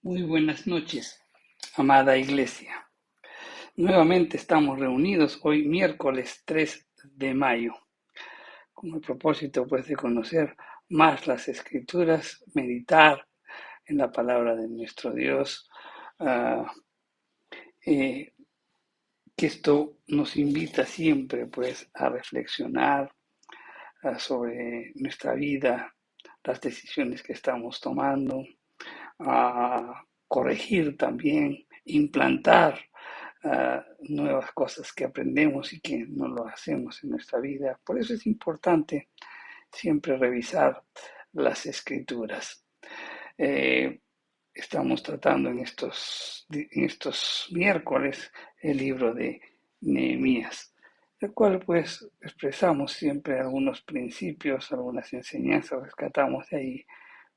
Muy buenas noches, amada Iglesia. Nuevamente estamos reunidos hoy miércoles 3 de mayo, con el propósito pues de conocer más las Escrituras, meditar en la palabra de nuestro Dios, ah, eh, que esto nos invita siempre pues a reflexionar sobre nuestra vida, las decisiones que estamos tomando, a corregir también, implantar nuevas cosas que aprendemos y que no lo hacemos en nuestra vida. Por eso es importante siempre revisar las escrituras. Eh, Estamos tratando en estos miércoles el libro de Nehemías, el cual pues expresamos siempre algunos principios, algunas enseñanzas, rescatamos de ahí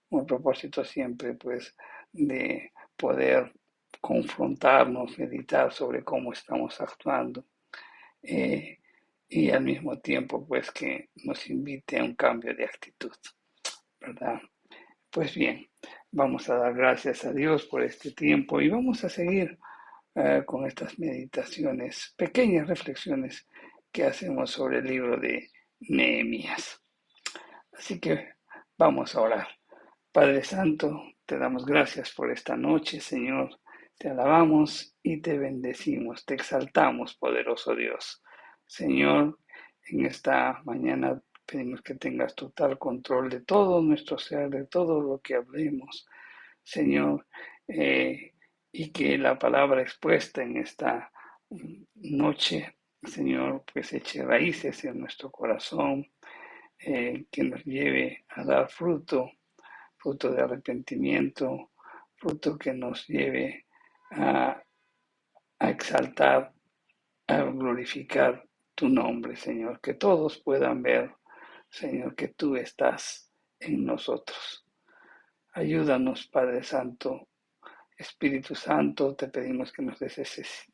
un propósito siempre pues de poder confrontarnos, meditar sobre cómo estamos actuando eh, y al mismo tiempo pues que nos invite a un cambio de actitud, ¿verdad? Pues bien, vamos a dar gracias a Dios por este tiempo y vamos a seguir con estas meditaciones, pequeñas reflexiones que hacemos sobre el libro de Nehemías. Así que vamos a orar. Padre Santo, te damos gracias por esta noche, Señor. Te alabamos y te bendecimos, te exaltamos, poderoso Dios. Señor, en esta mañana pedimos que tengas total control de todo nuestro ser, de todo lo que hablemos, Señor, y que la palabra expuesta en esta noche, Señor, pues eche raíces en nuestro corazón, que nos lleve a dar fruto de arrepentimiento, fruto que nos lleve a, a exaltar, a glorificar tu nombre, Señor, que todos puedan ver, Señor, que tú estás en nosotros. Ayúdanos, Padre Santo, Espíritu Santo, te pedimos que nos des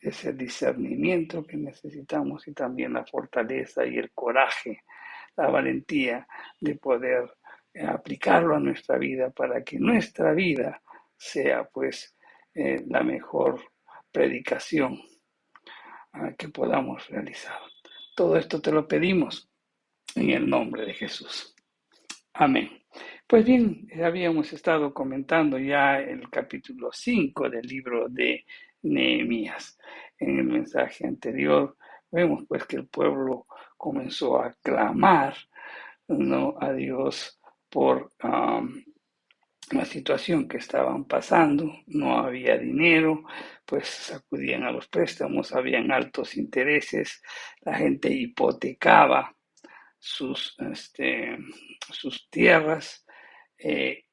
ese discernimiento que necesitamos y también la fortaleza y el coraje, la valentía de poder aplicarlo a nuestra vida para que nuestra vida sea pues la mejor predicación que podamos realizar. Todo esto te lo pedimos en el nombre de Jesús. Amén. Pues bien, habíamos estado comentando ya el capítulo 5 del libro de Nehemías. En el mensaje anterior vemos pues que el pueblo comenzó a clamar, ¿no?, a Dios por la situación que estaban pasando. No había dinero, pues sacudían a los préstamos, habían altos intereses, la gente hipotecaba sus tierras, eh,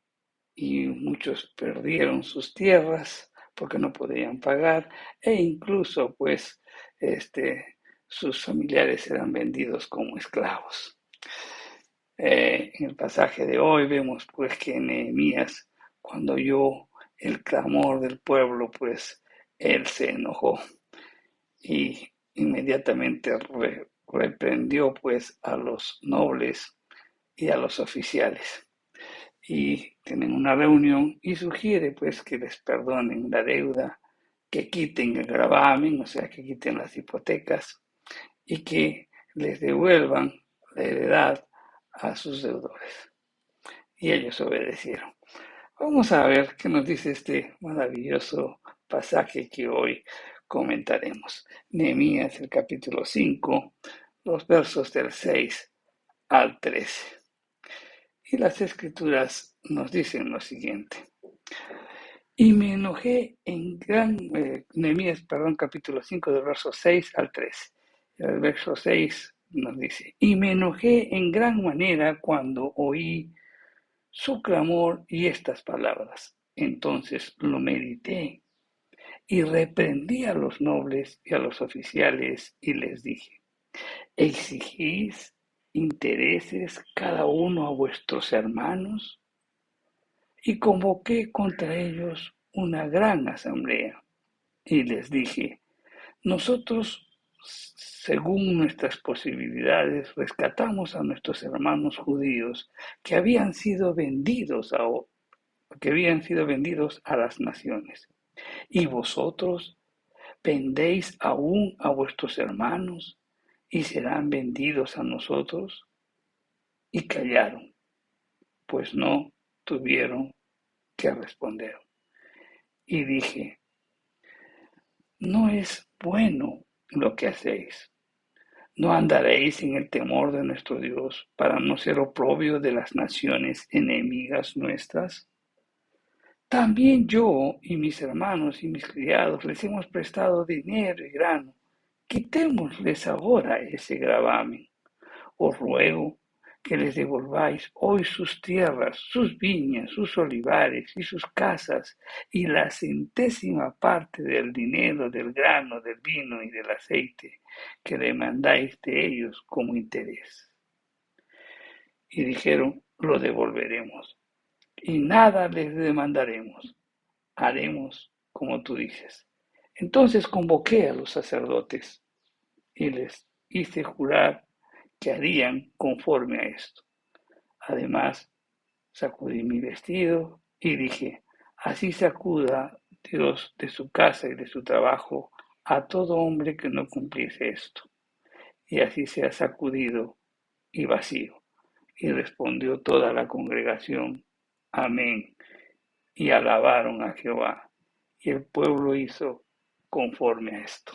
y muchos perdieron sus tierras porque no podían pagar, e incluso pues sus familiares eran vendidos como esclavos. En el pasaje de hoy vemos pues que Nehemías, cuando oyó el clamor del pueblo, pues él se enojó y inmediatamente reprendió pues a los nobles y a los oficiales. Y tienen una reunión y sugiere pues que les perdonen la deuda, que quiten el gravamen, o sea, que quiten las hipotecas y que les devuelvan la heredad a sus deudores. Y ellos obedecieron. Vamos a ver qué nos dice este maravilloso pasaje que hoy comentaremos. Nehemías, el capítulo 5, los versos del 6 al 13. Y las escrituras nos dicen lo siguiente. Y me enojé en gran... Nehemías, perdón, capítulo 5, del verso 6 al 13. El verso 6 nos dice, y me enojé en gran manera cuando oí su clamor y estas palabras. Entonces lo medité y reprendí a los nobles y a los oficiales y les dije, ¿exigís intereses cada uno a vuestros hermanos? Y convoqué contra ellos una gran asamblea y les dije, nosotros, según nuestras posibilidades, rescatamos a nuestros hermanos judíos que habían sido vendidos porque habían sido vendidos a las naciones. Y vosotros vendéis aún a vuestros hermanos y serán vendidos a nosotros. Y callaron, pues no tuvieron que responder. Y dije, no es bueno lo que hacéis. No andaréis en el temor de nuestro Dios para no ser oprobio de las naciones enemigas nuestras. También yo y mis hermanos y mis criados les hemos prestado dinero y grano. Quitémosles ahora ese gravamen. Os ruego que les devolváis hoy sus tierras, sus viñas, sus olivares y sus casas, y la centésima parte del dinero, del grano, del vino y del aceite que demandáis de ellos como interés. Y dijeron, lo devolveremos, y nada les demandaremos, haremos como tú dices. Entonces convoqué a los sacerdotes y les hice jurar que harían conforme a esto. Además, sacudí mi vestido y dije, así sacuda Dios de su casa y de su trabajo a todo hombre que no cumpliese esto. Y así sea sacudido y vacío. Y respondió toda la congregación, amén. Y alabaron a Jehová. Y el pueblo hizo conforme a esto.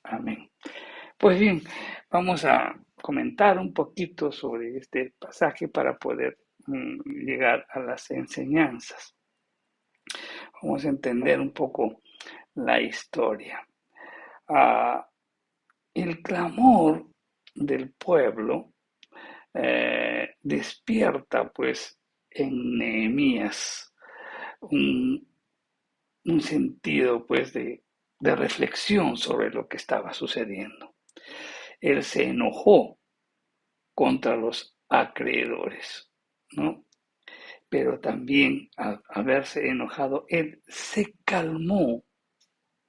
Amén. Pues bien, vamos a comentar un poquito sobre este pasaje para poder llegar a las enseñanzas. Vamos a entender un poco la historia. Ah, el clamor del pueblo despierta pues en Nehemías un, un sentido pues de reflexión sobre lo que estaba sucediendo. Él se enojó contra los acreedores, ¿no? Pero también al haberse enojado, él se calmó,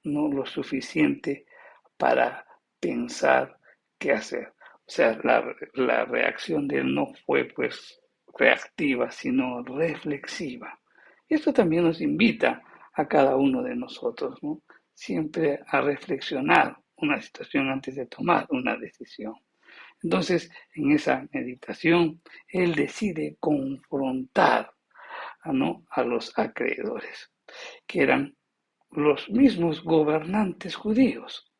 no lo suficiente para pensar qué hacer. O sea, la reacción de él no fue pues reactiva, sino reflexiva. Y esto también nos invita a cada uno de nosotros, ¿no? Siempre a reflexionar una situación antes de tomar una decisión. Entonces, en esa meditación, él decide confrontar, ¿no?, a los acreedores, que eran los mismos gobernantes judíos.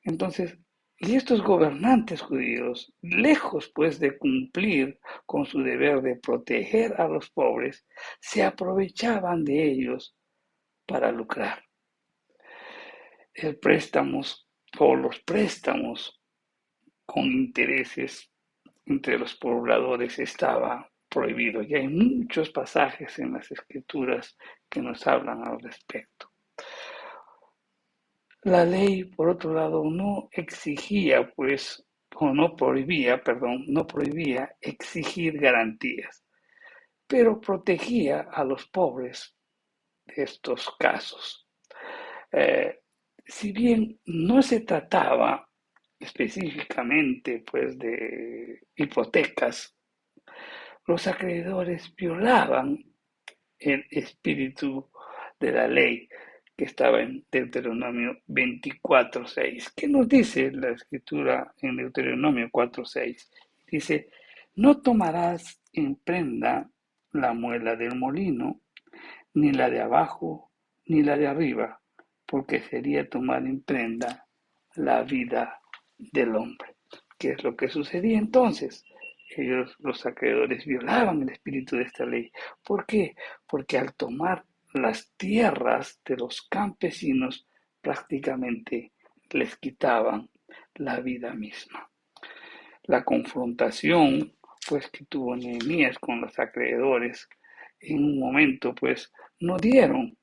Entonces, y estos gobernantes judíos, lejos pues de cumplir con su deber de proteger a los pobres, se aprovechaban de ellos para lucrar. El préstamos o los préstamos con intereses entre los pobladores estaba prohibido. Y hay muchos pasajes en las escrituras que nos hablan al respecto. La ley, por otro lado, no exigía, pues, o no prohibía, perdón, no prohibía exigir garantías, pero protegía a los pobres de estos casos. Eh, si bien no se trataba específicamente, pues, de hipotecas, los acreedores violaban el espíritu de la ley que estaba en Deuteronomio 24:6. ¿Qué nos dice la escritura en Deuteronomio 4:6? Dice, no tomarás en prenda la muela del molino, ni la de abajo, ni la de arriba, porque sería tomar en prenda la vida del hombre. ¿Qué es lo que sucedía entonces? Ellos, los acreedores, violaban el espíritu de esta ley. ¿Por qué? Porque al tomar las tierras de los campesinos, prácticamente les quitaban la vida misma. La confrontación, pues, que tuvo Nehemías con los acreedores, en un momento, pues, no dieron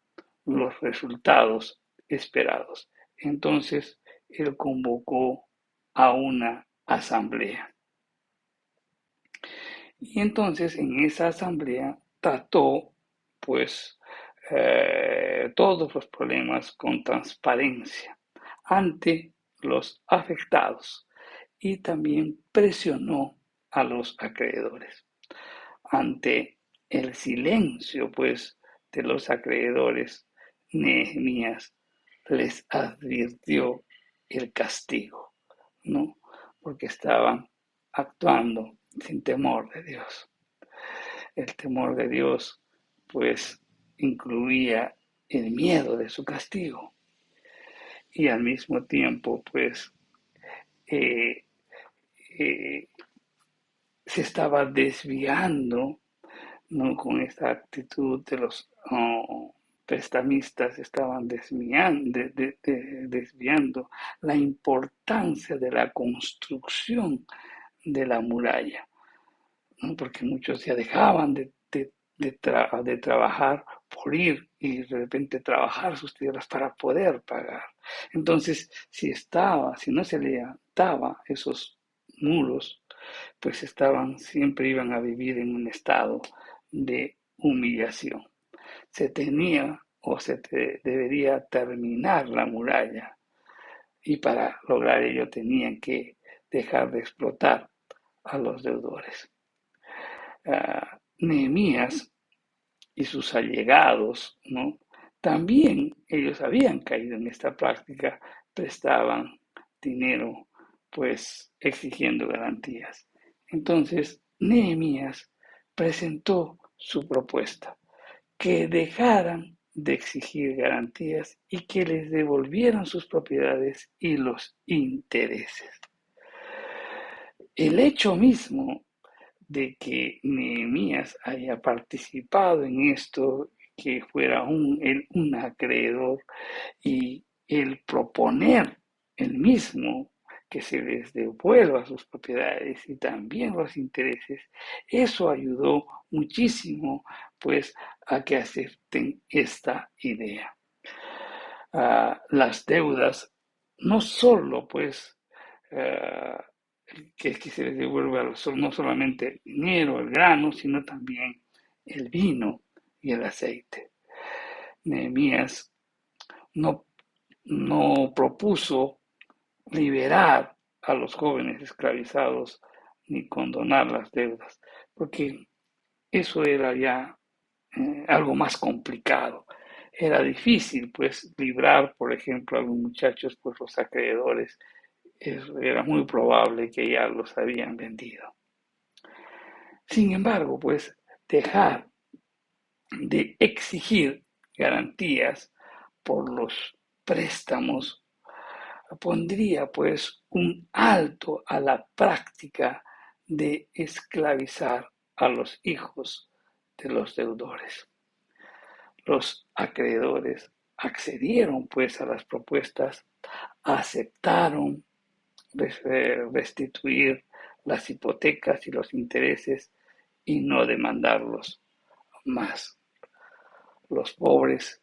los resultados esperados. Entonces, él convocó a una asamblea. Y entonces en esa asamblea trató pues todos los problemas con transparencia ante los afectados y también presionó a los acreedores. Ante el silencio, pues, de los acreedores, Nehemías les advirtió el castigo, ¿no? Porque estaban actuando sin temor de Dios. El temor de Dios, pues, incluía el miedo de su castigo y al mismo tiempo, pues, eh, eh, se estaba desviando, ¿no? Con esta actitud de los prestamistas, estaban desviando la importancia de la construcción de la muralla, ¿no? Porque muchos ya dejaban de trabajar por ir y de repente trabajar sus tierras para poder pagar. Entonces, si no se levantaba esos muros, pues siempre iban a vivir en un estado de humillación. Se tenía o debería terminar la muralla y para lograr ello tenían que dejar de explotar a los deudores. Nehemías y sus allegados, ¿no? También ellos habían caído en esta práctica, prestaban dinero, pues exigiendo garantías. Entonces, Nehemías presentó su propuesta, que dejaran de exigir garantías y que les devolvieran sus propiedades y los intereses. El hecho mismo de que Nehemías haya participado en esto, que fuera un acreedor y el proponer el mismo que se les devuelva sus propiedades y también los intereses, eso ayudó muchísimo pues a que acepten esta idea. Las deudas no solo pues que se les devuelva no solamente el dinero, el grano, sino también el vino y el aceite. Nehemías no, no propuso liberar a los jóvenes esclavizados ni condonar las deudas, porque eso era ya algo más complicado. Era difícil, pues, librar, por ejemplo, a los muchachos, pues los acreedores, era muy probable que ya los habían vendido. Sin embargo, pues, dejar de exigir garantías por los préstamos pondría pues un alto a la práctica de esclavizar a los hijos de los deudores. Los acreedores accedieron pues a las propuestas, aceptaron restituir las hipotecas y los intereses y no demandarlos más. Los pobres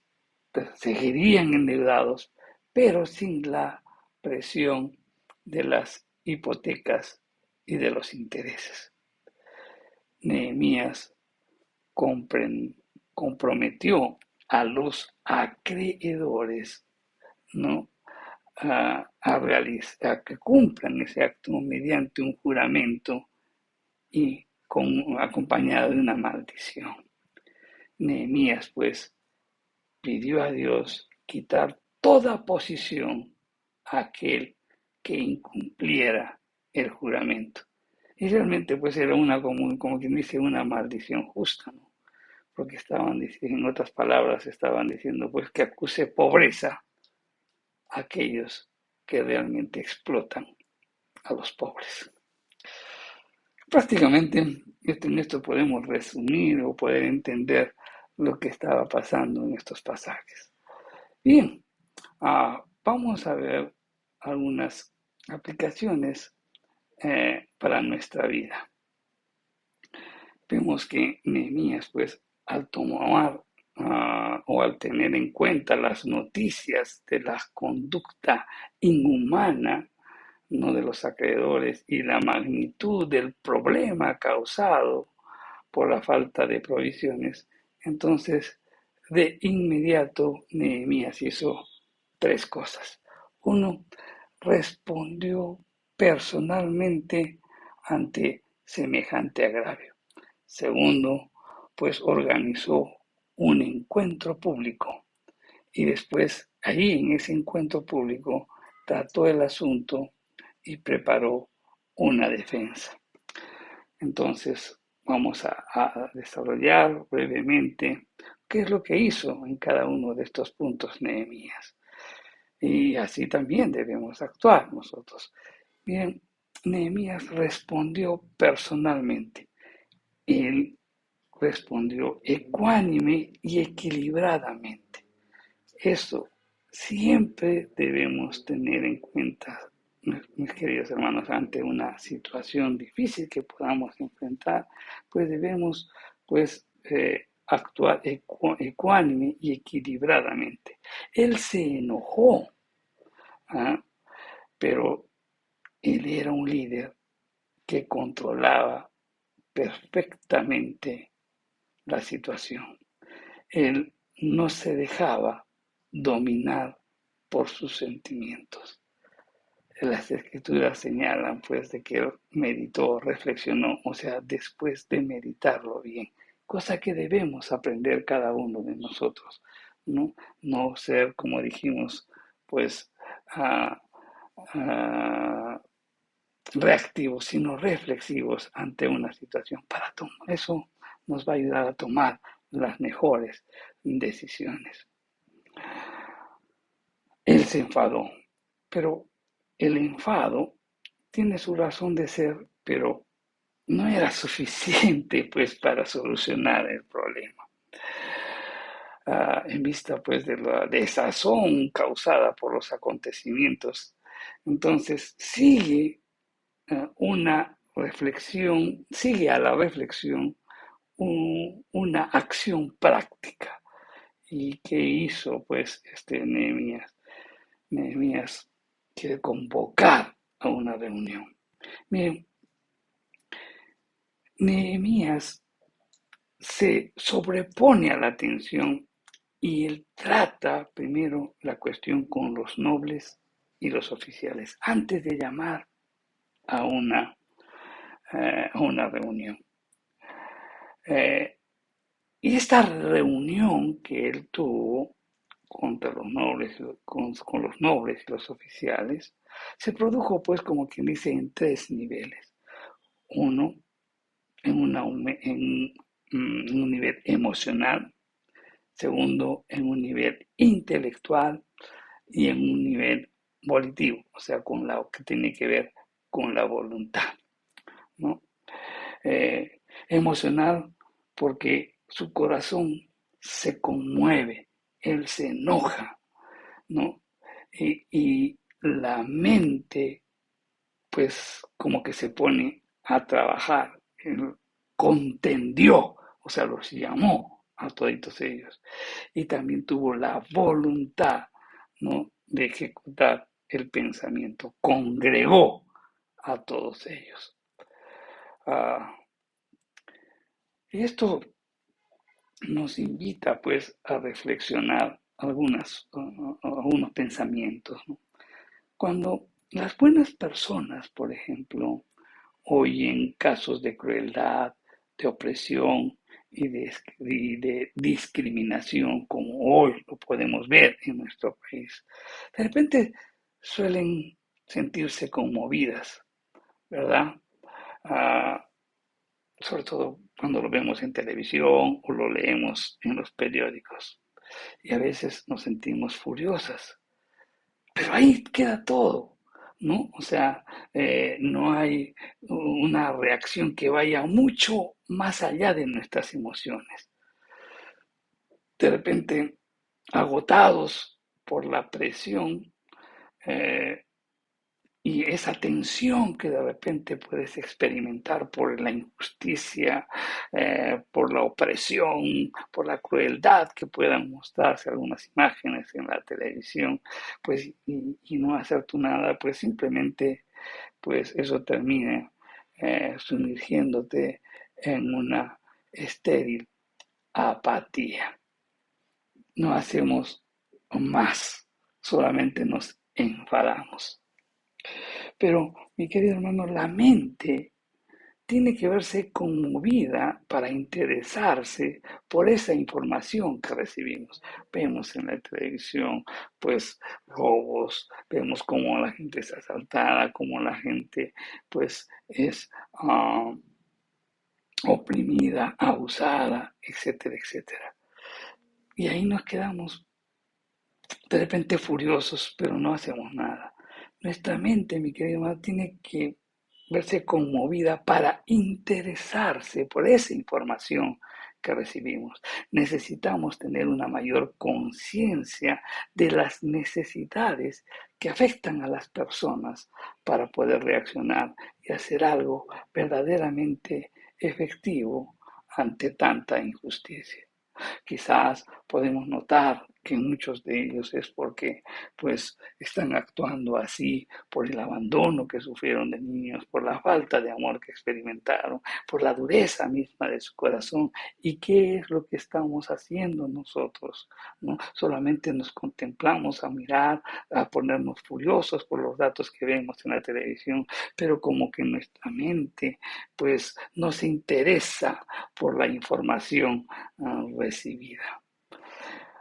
seguirían endeudados, pero sin la presión de las hipotecas y de los intereses. Nehemías comprometió a los acreedores, ¿no? A que cumplan ese acto mediante un juramento y acompañado de una maldición. Nehemías, pues, pidió a Dios quitar toda posición a aquel que incumpliera el juramento. Y realmente pues era como quien dice, una maldición justa, ¿no? Porque en otras palabras, estaban diciendo pues que acuse pobreza a aquellos que realmente explotan a los pobres. Prácticamente en esto podemos resumir o poder entender lo que estaba pasando en estos pasajes. Bien, vamos a ver algunas aplicaciones para nuestra vida. Vemos que Nehemías, pues, al tomar o al tener en cuenta las noticias de la conducta inhumana, ¿no? De los acreedores y la magnitud del problema causado por la falta de provisiones, entonces de inmediato Nehemías hizo tres cosas. Uno, respondió personalmente ante semejante agravio. Segundo, pues organizó un encuentro público y después allí en ese encuentro público trató el asunto y preparó una defensa. Entonces vamos a desarrollar brevemente qué es lo que hizo en cada uno de estos puntos Nehemías. Y así también debemos actuar nosotros. Bien, Nehemías respondió personalmente. Él respondió ecuánime y equilibradamente. Eso siempre debemos tener en cuenta, mis queridos hermanos, ante una situación difícil que podamos enfrentar, pues debemos actuar ecuánime y equilibradamente. Él se enojó, ¿ah? Pero él era un líder que controlaba perfectamente la situación. Él no se dejaba dominar por sus sentimientos. Las escrituras señalan pues de que él meditó, reflexionó, o sea, después de meditarlo bien, cosa que debemos aprender cada uno de nosotros, ¿no? No ser, como dijimos, pues reactivos, sino reflexivos ante una situación. Eso nos va a ayudar a tomar las mejores decisiones. Él se enfadó, pero el enfado tiene su razón de ser, pero no era suficiente pues para solucionar el problema. En vista pues de la desazón causada por los acontecimientos, entonces sigue a la reflexión una acción práctica. ¿Y qué hizo pues Nehemías? Nehemías quiere convocar a una reunión. Miren, Nehemías se sobrepone a la tensión y él trata primero la cuestión con los nobles y los oficiales antes de llamar a una reunión. Y esta reunión que él tuvo contra los nobles, con los nobles y los oficiales, se produjo pues como quien dice en tres niveles. Uno, en un nivel emocional. Segundo, en un nivel intelectual y en un nivel volitivo, o sea, con lo que tiene que ver con la voluntad, ¿no? Emocional porque su corazón se conmueve, él se enoja, ¿no? Y la mente, pues, como que se pone a trabajar, él contendió, o sea, los llamó a todos ellos. Y también tuvo la voluntad, ¿no?, de ejecutar el pensamiento, congregó a todos ellos. Y esto nos invita pues a reflexionar algunos pensamientos, ¿no? Cuando las buenas personas, por ejemplo, oyen casos de crueldad, de opresión y de discriminación, como hoy lo podemos ver en nuestro país, de repente suelen sentirse conmovidas, ¿verdad? Ah, Sobre todo cuando lo vemos en televisión o lo leemos en los periódicos. Y a veces nos sentimos furiosas, pero ahí queda todo, ¿no? O sea, no hay una reacción que vaya mucho más allá de nuestras emociones. De repente, agotados por la presión, eh, y esa tensión que de repente puedes experimentar por la injusticia, por la opresión, por la crueldad que puedan mostrarse algunas imágenes en la televisión, pues y no hacer tú nada, pues simplemente pues eso termina sumergiéndote en una estéril apatía. No hacemos más, solamente nos enfadamos. Pero, mi querido hermano, la mente tiene que verse conmovida para interesarse por esa información que recibimos. Vemos en la televisión, pues, robos, vemos cómo la gente es asaltada, cómo la gente, pues, es oprimida, abusada, etcétera, etcétera. Y ahí nos quedamos de repente furiosos, pero no hacemos nada. Nuestra mente, mi querido hermano, tiene que verse conmovida para interesarse por esa información que recibimos. Necesitamos tener una mayor conciencia de las necesidades que afectan a las personas para poder reaccionar y hacer algo verdaderamente efectivo ante tanta injusticia. Quizás podemos notar que muchos de ellos es porque pues están actuando así por el abandono que sufrieron de niños, por la falta de amor que experimentaron, por la dureza misma de su corazón. ¿Y qué es lo que estamos haciendo nosotros? ¿No? Solamente nos contemplamos a mirar, a ponernos furiosos por los datos que vemos en la televisión, pero como que nuestra mente pues no se interesa por la información recibida.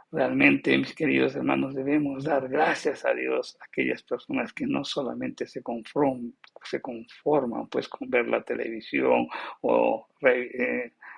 Realmente, mis queridos hermanos, debemos dar gracias a Dios a aquellas personas que no solamente se conforman pues con ver la televisión o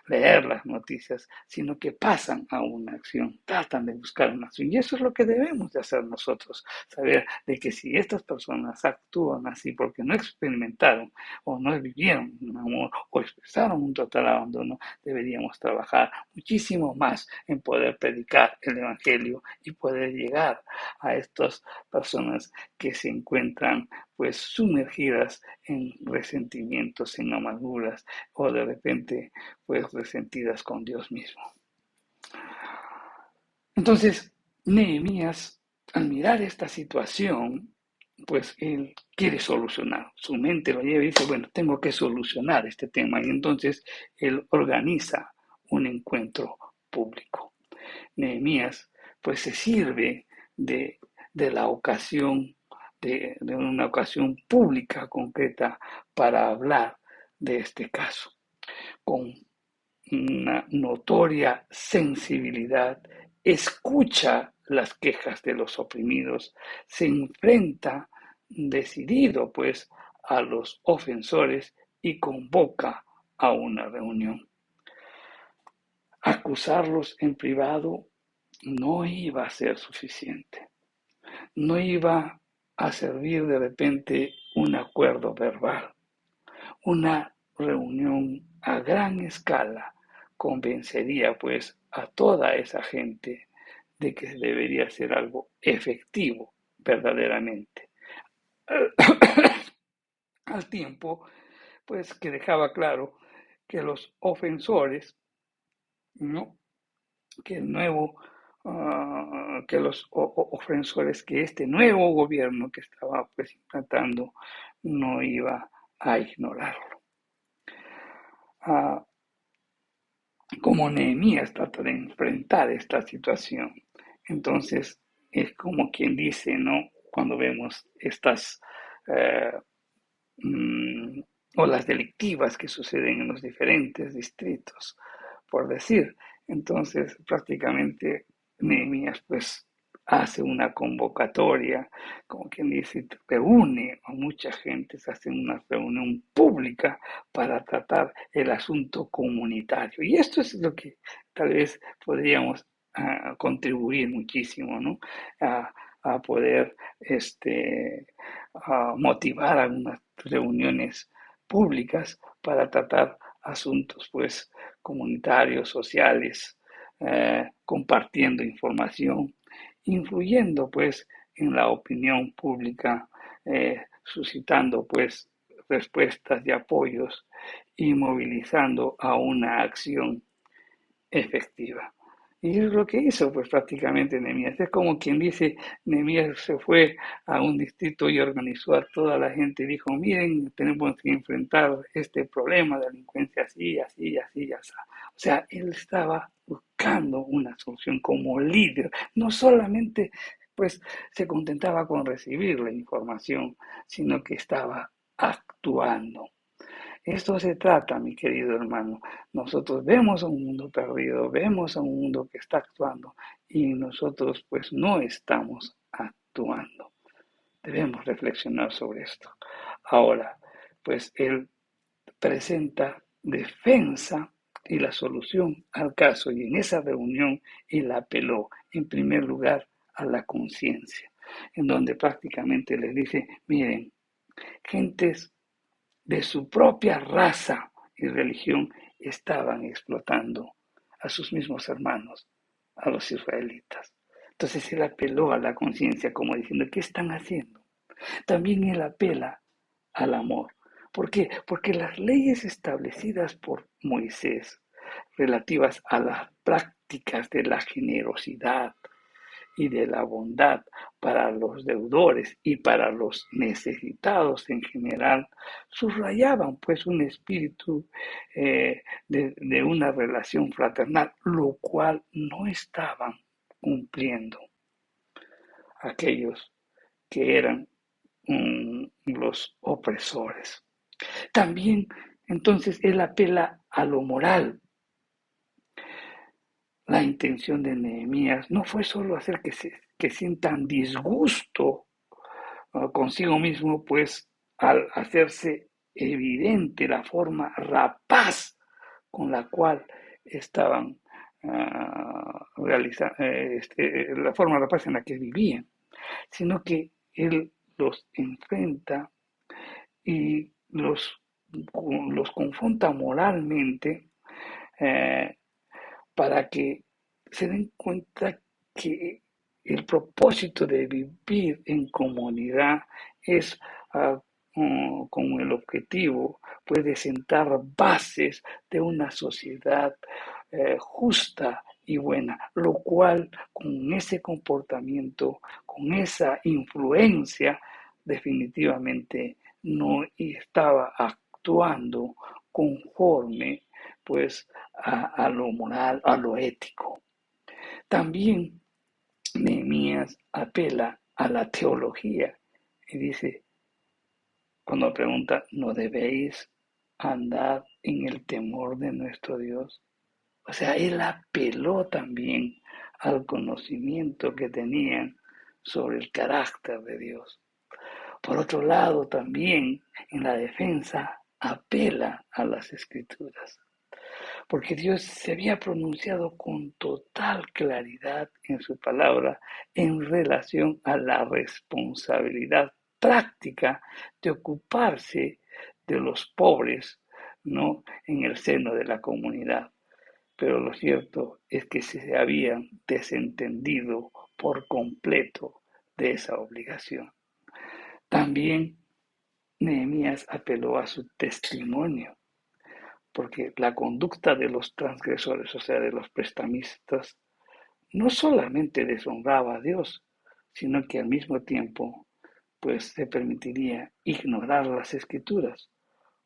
leer las noticias, sino que pasan a una acción, tratan de buscar una acción. Y eso es lo que debemos de hacer nosotros, saber de que si estas personas actúan así porque no experimentaron o no vivieron un amor o expresaron un total abandono, deberíamos trabajar muchísimo más en poder predicar el Evangelio y poder llegar a estas personas que se encuentran pues sumergidas en resentimientos, en amarguras o de repente pues resentidas con Dios mismo. Entonces, Nehemías, al mirar esta situación, pues él quiere solucionar. Su mente lo lleva y dice, bueno, tengo que solucionar este tema. Y entonces él organiza un encuentro público. Nehemías, pues se sirve de la ocasión, de una ocasión pública concreta para hablar de este caso, con una notoria sensibilidad, escucha las quejas de los oprimidos, se enfrenta decidido pues a los ofensores y convoca a una reunión. Acusarlos en privado no iba a ser suficiente, no iba a servir de repente un acuerdo verbal. Una reunión a gran escala convencería pues a toda esa gente de que debería ser algo efectivo verdaderamente. Al tiempo, pues que dejaba claro que los ofensores, ¿no? que el nuevo, que los ofensores, que este nuevo gobierno que estaba pues implantando no iba a ignorarlo. Como Nehemías trata de enfrentar esta situación. Entonces, es como quien dice, ¿no? Cuando vemos estas eh, olas delictivas que suceden en los diferentes distritos, por decir. Entonces, prácticamente Nehemías pues hace una convocatoria, como quien dice, reúne a mucha gente, se hace una reunión pública para tratar el asunto comunitario. Y esto es lo que tal vez podríamos contribuir muchísimo, ¿no? A poder motivar algunas reuniones públicas para tratar asuntos pues comunitarios, sociales, compartiendo información, influyendo pues en la opinión pública, suscitando pues respuestas y apoyos y movilizando a una acción efectiva. Y es lo que hizo pues prácticamente Nehemías. Es como quien dice, Nehemías se fue a un distrito y organizó a toda la gente y dijo, miren, tenemos que enfrentar este problema de delincuencia así, así, así, así. O sea, él estaba buscando una solución como líder. No solamente pues se contentaba con recibir la información, sino que estaba actuando. Esto se trata, mi querido hermano. Nosotros vemos a un mundo perdido, vemos a un mundo que está actuando y nosotros pues no estamos actuando. Debemos reflexionar sobre esto. Ahora, pues él presenta defensa y la solución al caso y en esa reunión él apeló en primer lugar a la conciencia, en donde prácticamente les dice, miren, gentes de su propia raza y religión estaban explotando a sus mismos hermanos, a los israelitas. Entonces él apeló a la conciencia como diciendo, ¿qué están haciendo? También él apela al amor. ¿Por qué? Porque las leyes establecidas por Moisés relativas a las prácticas de la generosidad, y de la bondad para los deudores y para los necesitados en general, subrayaban pues un espíritu de una relación fraternal, lo cual no estaban cumpliendo aquellos que eran los opresores. También entonces él apela a lo moral. La intención de Nehemías no fue solo hacer que sientan disgusto consigo mismo, pues al hacerse evidente la forma rapaz con la cual estaban realizando, la forma rapaz en la que vivían, sino que él los enfrenta y los confronta moralmente eh, para que se den cuenta que el propósito de vivir en comunidad es con el objetivo pues, de sentar bases de una sociedad justa y buena, lo cual con ese comportamiento, con esa influencia, definitivamente no estaba actuando conforme pues a lo moral, a lo ético. También Nehemías apela a la teología y dice, cuando pregunta, ¿no debéis andar en el temor de nuestro Dios? O sea, él apeló también al conocimiento que tenían sobre el carácter de Dios. Por otro lado, también en la defensa apela a las escrituras, porque Dios se había pronunciado con total claridad en su palabra en relación a la responsabilidad práctica de ocuparse de los pobres, ¿no? En el seno de la comunidad. Pero lo cierto es que se habían desentendido por completo de esa obligación. También Nehemías apeló a su testimonio, porque la conducta de los transgresores, o sea, de los prestamistas, no solamente deshonraba a Dios, sino que al mismo tiempo, pues se permitiría ignorar las escrituras.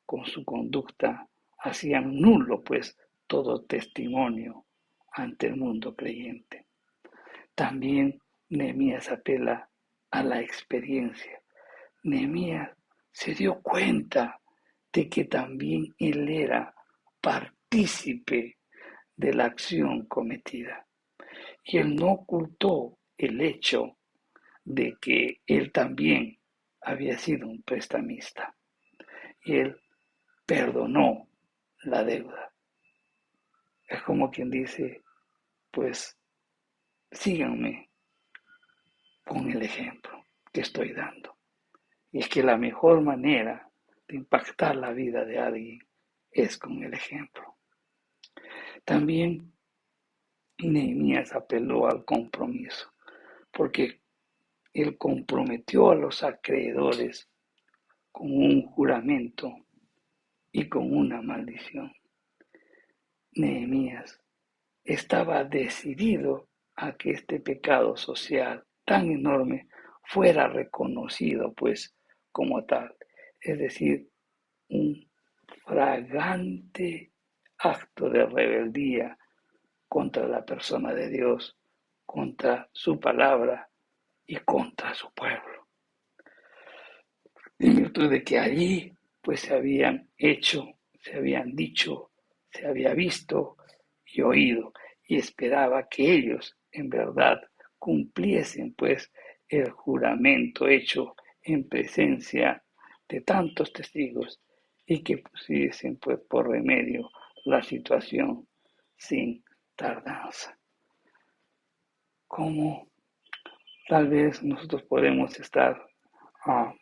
Con su conducta hacían nulo, pues, todo testimonio ante el mundo creyente. También Nehemías apela a la experiencia. Nehemías se dio cuenta de que también él era partícipe de la acción cometida. Y él no ocultó el hecho de que él también había sido un prestamista. Y él perdonó la deuda. Es como quien dice, pues síganme con el ejemplo que estoy dando. Y es que la mejor manera de impactar la vida de alguien es con el ejemplo. También Nehemías apeló al compromiso, porque él comprometió a los acreedores con un juramento y con una maldición. Nehemías estaba decidido a que este pecado social tan enorme fuera reconocido pues como tal, es decir, un fragante acto de rebeldía contra la persona de Dios, contra su palabra y contra su pueblo. En virtud de que allí pues se habían hecho, se habían dicho, se había visto y oído, y esperaba que ellos en verdad cumpliesen pues el juramento hecho en presencia de tantos testigos y que pusiesen pues por remedio la situación sin tardanza. Como tal vez nosotros podemos estar ah,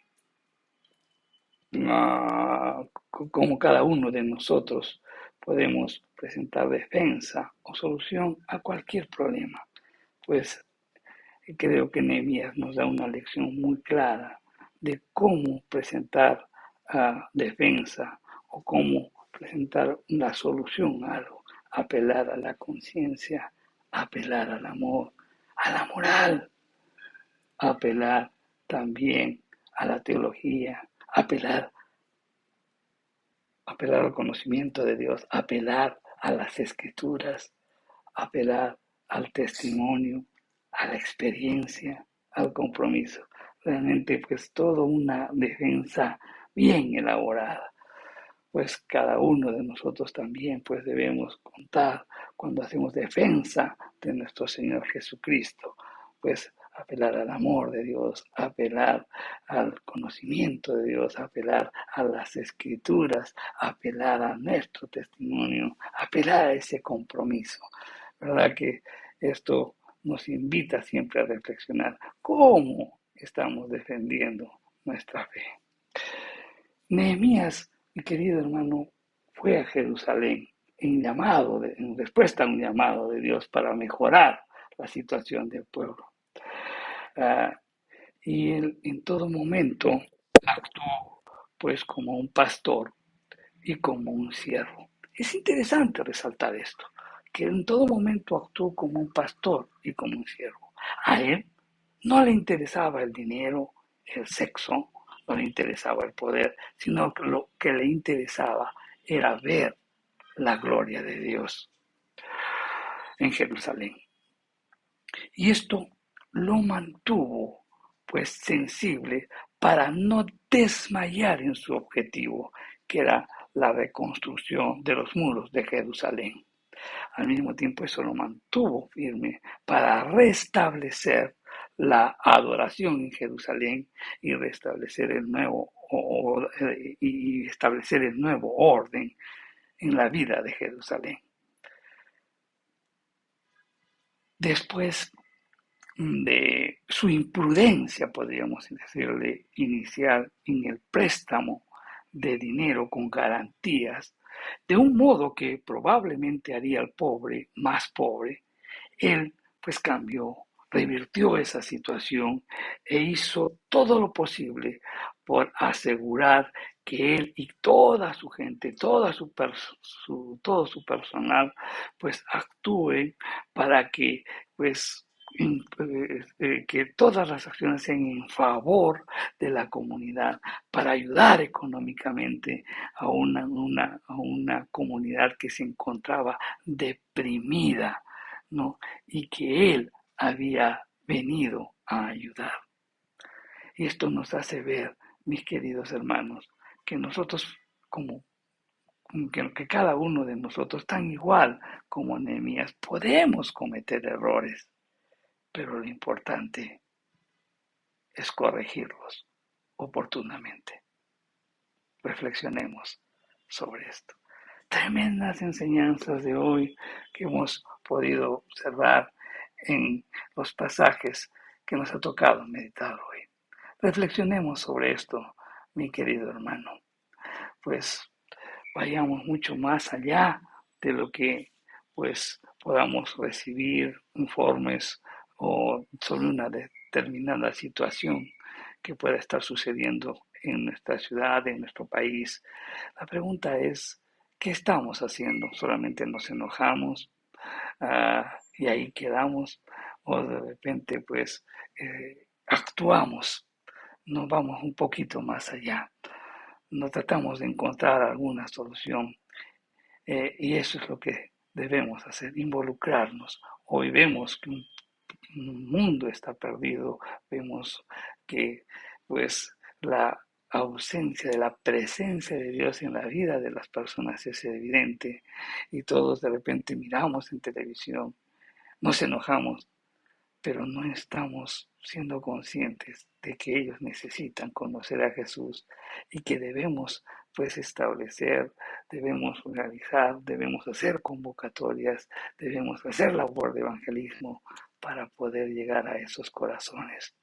como cada uno de nosotros podemos presentar defensa o solución a cualquier problema. Pues creo que Nehemías nos da una lección muy clara de cómo presentar defensa o cómo presentar una solución a algo, apelar a la conciencia, apelar al amor, a la moral, apelar también a la teología, apelar al conocimiento de Dios, apelar a las escrituras, apelar al testimonio, a la experiencia, al compromiso. Realmente pues toda una defensa bien elaborada. Pues cada uno de nosotros también pues debemos contar cuando hacemos defensa de nuestro Señor Jesucristo, pues apelar al amor de Dios, apelar al conocimiento de Dios, apelar a las escrituras, apelar a nuestro testimonio, apelar a ese compromiso. ¿Verdad que esto nos invita siempre a reflexionar cómo estamos defendiendo nuestra fe? Nehemías, mi querido hermano, fue a Jerusalén en respuesta a un llamado de Dios para mejorar la situación del pueblo. Uh, y él en todo momento actuó pues como un pastor y como un siervo. Es interesante resaltar esto, que en todo momento actuó como un pastor y como un siervo. A él no le interesaba el dinero, el sexo, no le interesaba el poder, sino que lo que le interesaba era ver la gloria de Dios en Jerusalén. Y esto lo mantuvo pues sensible para no desmayar en su objetivo, que era la reconstrucción de los muros de Jerusalén. Al mismo tiempo eso lo mantuvo firme para restablecer la adoración en Jerusalén y restablecer y establecer el nuevo orden en la vida de Jerusalén. Después de su imprudencia, podríamos decirle, inicial en el préstamo de dinero con garantías, de un modo que probablemente haría al pobre más pobre, él pues cambió, revirtió esa situación e hizo todo lo posible por asegurar que él y toda su gente, todo su personal, pues actúen para que pues que todas las acciones sean en favor de la comunidad, para ayudar económicamente a una comunidad que se encontraba deprimida, ¿no? Y que él había venido a ayudar. Y esto nos hace ver, mis queridos hermanos, que nosotros que cada uno de nosotros, tan igual como Nehemías, podemos cometer errores, pero lo importante es corregirlos oportunamente. Reflexionemos sobre esto. Tremendas enseñanzas de hoy que hemos podido observar en los pasajes que nos ha tocado meditar hoy. Reflexionemos sobre esto, mi querido hermano. Pues vayamos mucho más allá de lo que pues podamos recibir informes o sobre una determinada situación que pueda estar sucediendo en nuestra ciudad, en nuestro país. La pregunta es, ¿qué estamos haciendo? ¿Solamente nos enojamos y ahí quedamos? ¿O de repente pues actuamos? Nos vamos un poquito más allá. No tratamos de encontrar alguna solución y eso es lo que debemos hacer, involucrarnos. Hoy vemos que un mundo está perdido, vemos que pues ausencia de la presencia de Dios en la vida de las personas es evidente y todos de repente miramos en televisión, nos enojamos, pero no estamos siendo conscientes de que ellos necesitan conocer a Jesús y que debemos pues establecer, debemos realizar, debemos hacer convocatorias, debemos hacer labor de evangelismo para poder llegar a esos corazones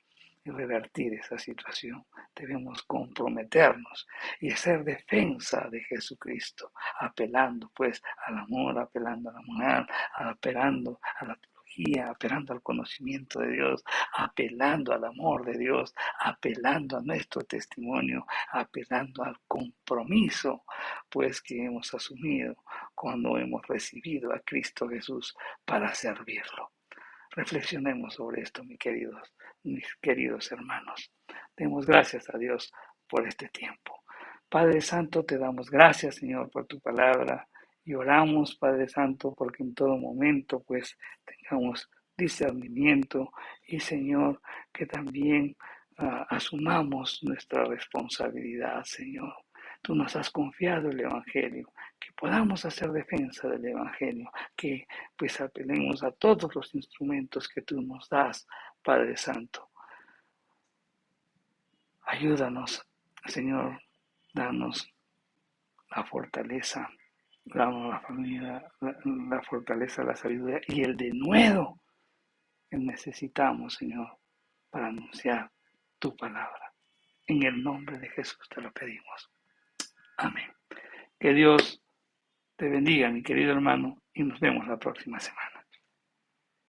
y revertir esa situación. Debemos comprometernos y hacer defensa de Jesucristo, apelando pues al amor, apelando a la moral, apelando a la teología, apelando al conocimiento de Dios, apelando al amor de Dios, apelando a nuestro testimonio, apelando al compromiso pues que hemos asumido cuando hemos recibido a Cristo Jesús para servirlo. Reflexionemos sobre esto, mis queridos hermanos. Demos gracias a Dios por este tiempo. Padre Santo, te damos gracias, Señor, por tu palabra y oramos, Padre Santo, porque en todo momento, pues, tengamos discernimiento y, Señor, que también asumamos nuestra responsabilidad, Señor. Tú nos has confiado el Evangelio, que podamos hacer defensa del Evangelio, que pues apelemos a todos los instrumentos que tú nos das, Padre Santo. Ayúdanos, Señor, danos la fortaleza, danos la familia, la fortaleza, la sabiduría y el denuedo que necesitamos, Señor, para anunciar tu palabra. En el nombre de Jesús te lo pedimos. Amén. Que Dios te bendiga, mi querido hermano, y nos vemos la próxima semana.